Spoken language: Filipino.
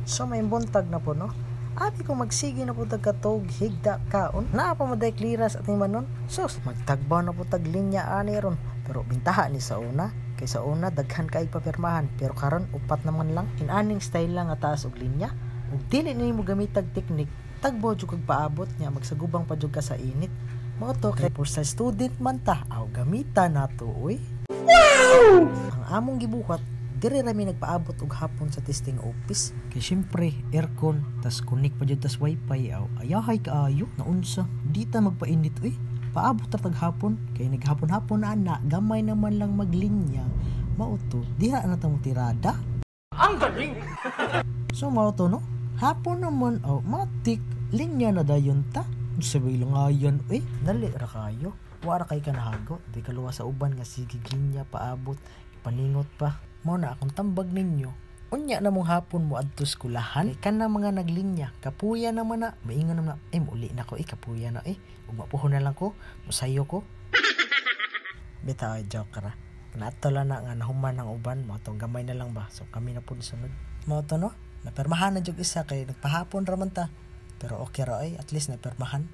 So may buntag na po no. Abi ko magsige na po tagkatog higda kaon. Naa pa maday clearance at manon. Sus, magtagbaw na po tag linya ani ron. Pero bintaha ni sa una. Kay sa una daghan kay papirmahan pero karon upat naman lang. Inaning style lang nga taas og linya. Ug dili nimo gamitag teknik, tagbaw jud kag paabot nya magsagubang pa jud ka sa init. Mao to kay for sa student man ta, aw gamita nato oy. Wow! Ang among gibuhat dire rami nagpaabot og hapon sa testing office kay syempre aircon tas connect pa jud tas wifi aw ayahay kaayo naunsa di ta magpainit oy paabot ta tag hapon kay naghapon-hapon na ana gamay naman lang maglinya mao to diha na ta mo tirada ang galing. So mao to no hapon naman aw matik linya na dayon ta sabi lang ayan oy dali ra kayo wara kay kanahago di kaluwa sa uban nga sige linya paabot paningot pa mo na akong tambag ninyo. Unya na mong hapon mo adto skulahan. Kana mga naglinya, kapuya naman na. Maingon naman na, muli na ko kapuya na ug mapuhon na lang ko, musayo ko. Bitaw joke ra. Nato lang na nga nahuman ng uban, mo tong gamay na lang ba. So kami na pud sunod. Mo to no. Napermahan na jud isa kay nagpahapon ra man ta. Pero okay ra at least napermahan.